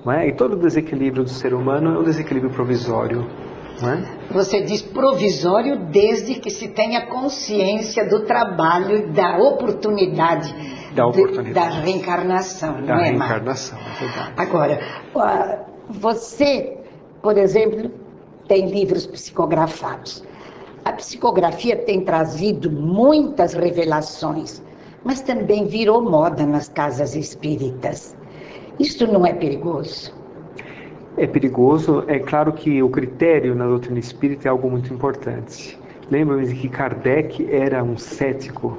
não é? E todo desequilíbrio do ser humano é um desequilíbrio provisório. Não é? Você diz provisório desde que se tenha consciência do trabalho, da oportunidade, da reencarnação. Da reencarnação, é verdade. Agora, você, por exemplo, tem livros psicografados. A psicografia tem trazido muitas revelações, mas também virou moda nas casas espíritas. Isso não é perigoso? É perigoso. É claro que o critério na doutrina espírita é algo muito importante. Lembra-me que Kardec era um cético,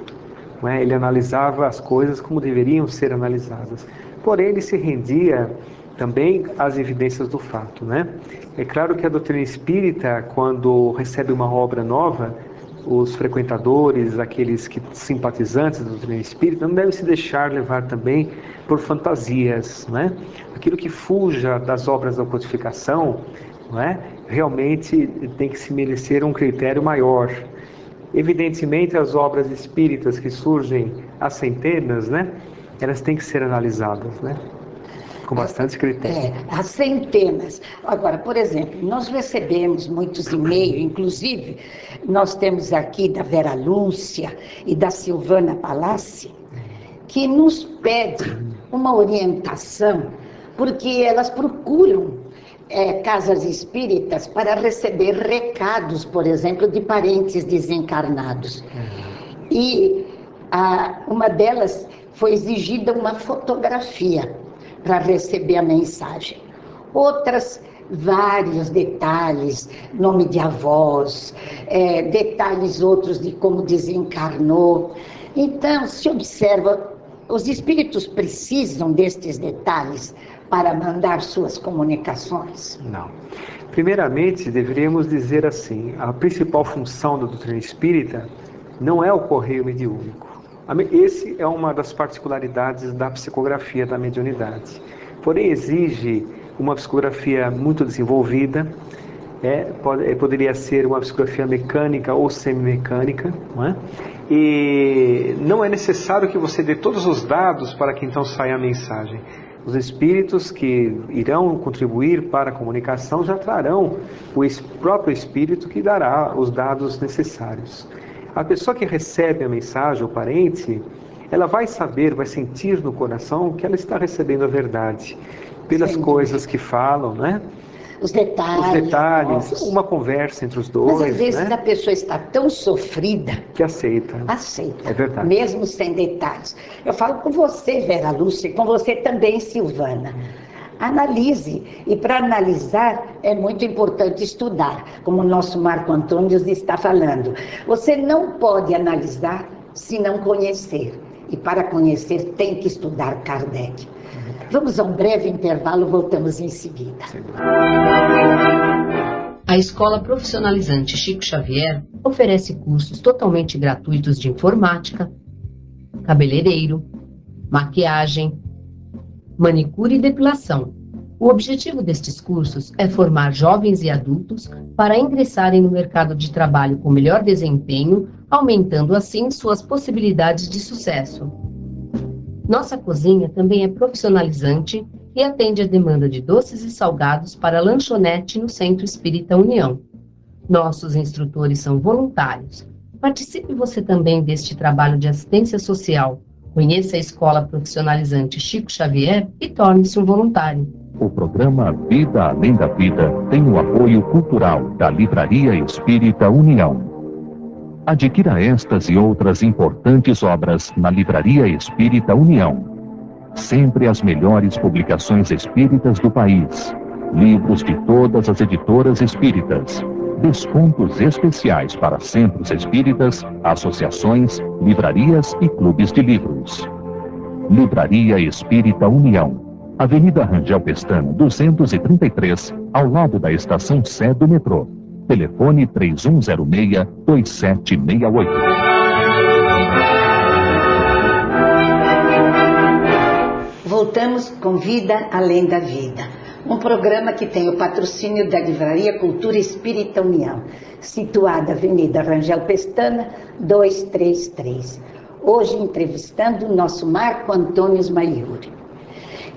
não é? Ele analisava as coisas como deveriam ser analisadas. Porém, ele se rendia também às evidências do fato, né? É claro que a doutrina espírita, quando recebe uma obra nova, os frequentadores, aqueles que simpatizantes da doutrina espírita, não devem se deixar levar também por fantasias, né? Aquilo que fuja das obras da codificação, não é? Realmente tem que se merecer um critério maior. Evidentemente, as obras espíritas que surgem às centenas, né? Elas têm que ser analisadas, né? Com bastante critério. Há centenas. Agora, por exemplo, nós recebemos muitos e-mails, inclusive nós temos aqui da Vera Lúcia e da Silvana Palassi, que nos pedem uma orientação, porque elas procuram casas espíritas para receber recados, por exemplo, de parentes desencarnados. E uma delas foi exigida uma fotografia para receber a mensagem. Outras, vários detalhes, nome de avós, detalhes outros de como desencarnou. Então, se observa, os espíritos precisam destes detalhes para mandar suas comunicações? Não. Primeiramente, deveríamos dizer assim, a principal função da doutrina espírita não é o correio mediúnico. Esse é uma das particularidades da psicografia da mediunidade. Porém, exige uma psicografia muito desenvolvida, poderia ser uma psicografia mecânica ou semimecânica, não é? E não é necessário que você dê todos os dados para que então saia a mensagem. Os espíritos que irão contribuir para a comunicação já trarão o próprio espírito que dará os dados necessários. A pessoa que recebe a mensagem, o parente, ela vai saber, vai sentir no coração que ela está recebendo a verdade, pelas coisas que falam, né? Os detalhes, uma conversa entre os dois. Mas às vezes, né? A pessoa está tão sofrida que aceita. É verdade. Mesmo sem detalhes. Eu falo com você, Vera Lúcia, e com você também, Silvana. Analise. E para analisar é muito importante estudar, como o nosso Marco Antônio está falando. Você não pode analisar se não conhecer. E para conhecer tem que estudar Kardec. Vamos a um breve intervalo, voltamos em seguida. A Escola Profissionalizante Chico Xavier oferece cursos totalmente gratuitos de informática, cabeleireiro, maquiagem, manicure e depilação. O objetivo destes cursos é formar jovens e adultos para ingressarem no mercado de trabalho com melhor desempenho, aumentando assim suas possibilidades de sucesso. Nossa cozinha também é profissionalizante e atende a demanda de doces e salgados para a lanchonete no Centro Espírita União. Nossos instrutores são voluntários. Participe você também deste trabalho de assistência social. Conheça a Escola Profissionalizante Chico Xavier e torne-se um voluntário. O programa Vida Além da Vida tem o apoio cultural da Livraria Espírita União. Adquira estas e outras importantes obras na Livraria Espírita União. Sempre as melhores publicações espíritas do país. Livros de todas as editoras espíritas. Descontos especiais para centros espíritas, associações, livrarias e clubes de livros. Livraria Espírita União. Avenida Rangel Pestana, 233, ao lado da estação Sé do metrô. Telefone 3106-2768. Voltamos com Vida Além da Vida. Um programa que tem o patrocínio da Livraria Cultura Espírita União, situada Avenida Rangel Pestana, 233. Hoje entrevistando o nosso Marco Antônio Maiuri.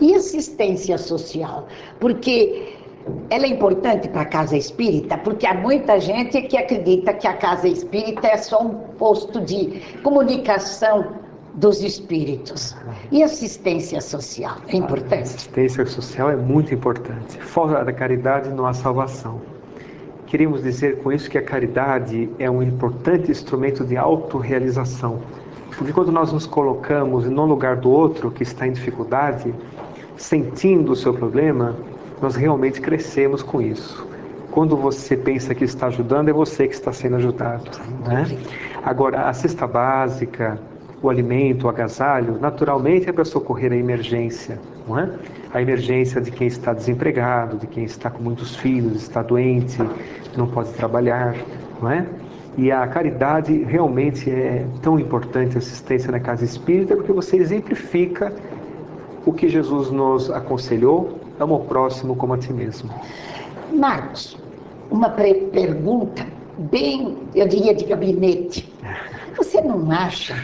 E assistência social? Porque ela é importante para a casa espírita, porque há muita gente que acredita que a casa espírita é só um posto de comunicação dos espíritos. E assistência social é importante? Assistência social é muito importante. Fora da caridade não há salvação. Queremos dizer com isso que a caridade é um importante instrumento de autorrealização. Porque quando nós nos colocamos no lugar do outro que está em dificuldade, sentindo o seu problema, nós realmente crescemos com isso. Quando você pensa que está ajudando, é você que está sendo ajudado, né? Agora, a cesta básica, o alimento, o agasalho, naturalmente é para socorrer a emergência, não é? A emergência de quem está desempregado, de quem está com muitos filhos, está doente, não pode trabalhar, não é? E a caridade realmente é tão importante, a assistência na casa espírita, porque você exemplifica o que Jesus nos aconselhou: ama o próximo como a ti mesmo. Marcos, uma pergunta bem, eu diria, de gabinete. Você não acha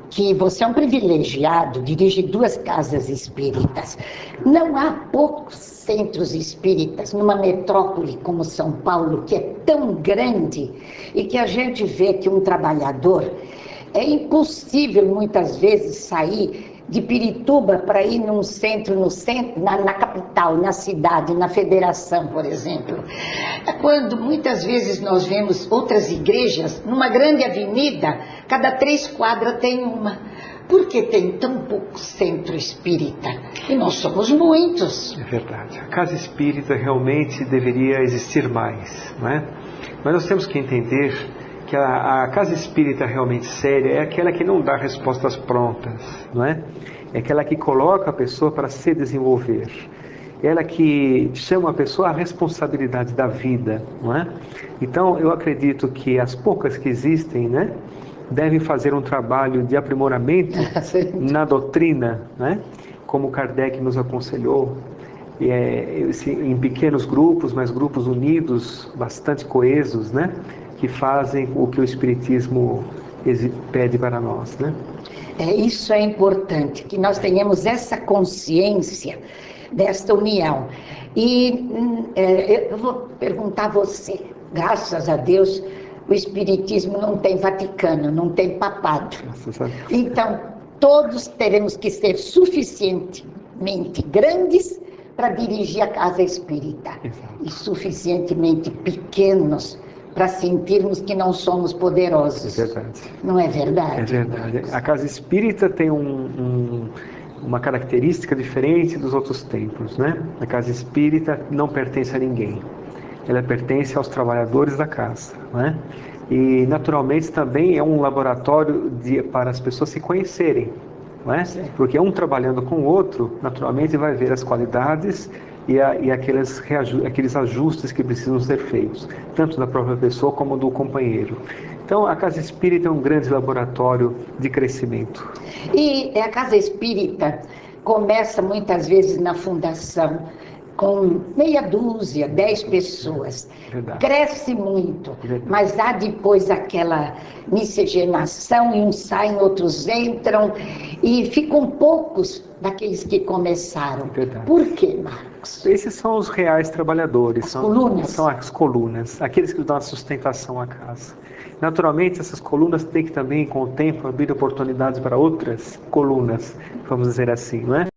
que você é um privilegiado, dirige 2 casas espíritas? Não há poucos centros espíritas numa metrópole como São Paulo, que é tão grande, e que a gente vê que um trabalhador é impossível muitas vezes sair de Pirituba para ir num centro, na capital, na cidade, na federação, por exemplo. Quando muitas vezes nós vemos outras igrejas, numa grande avenida, cada 3 quadras tem uma. Por que tem tão pouco centro espírita? E nós somos muitos. É verdade. A casa espírita realmente deveria existir mais, não é? Mas nós temos que entender que a casa espírita realmente séria é aquela que não dá respostas prontas, não é? É aquela que coloca a pessoa para se desenvolver. Ela que chama a pessoa à responsabilidade da vida, não é? Então, eu acredito que as poucas que existem, né, devem fazer um trabalho de aprimoramento na doutrina, né? Como Kardec nos aconselhou, em pequenos grupos, mas grupos unidos, bastante coesos, né? Que fazem o que o Espiritismo pede para nós, né? Isso é importante, que nós tenhamos essa consciência desta união. E eu vou perguntar a você, graças a Deus, o Espiritismo não tem Vaticano, não tem papado. Então, todos teremos que ser suficientemente grandes para dirigir a casa espírita. Exato. E suficientemente pequenos para sentirmos que não somos poderosos. É verdade. Não é verdade? É verdade. A casa espírita tem uma característica diferente dos outros templos, né? A casa espírita não pertence a ninguém. Ela pertence aos trabalhadores da casa, né? E, naturalmente, também é um laboratório para as pessoas se conhecerem, não é? Porque um trabalhando com o outro, naturalmente, vai ver as qualidades e aqueles ajustes que precisam ser feitos, tanto da própria pessoa como do companheiro. Então, a casa espírita é um grande laboratório de crescimento. E a casa espírita começa muitas vezes na fundação, com meia dúzia, 10 pessoas. Verdade. Cresce muito, Verdade. Mas há depois aquela miscigenação, e uns saem, outros entram, e ficam poucos daqueles que começaram. Verdade. Por quê, Marcos? Esses são os reais trabalhadores. Colunas? São as colunas, aqueles que dão a sustentação à casa. Naturalmente, essas colunas têm que também, com o tempo, abrir oportunidades para outras colunas, vamos dizer assim, não é?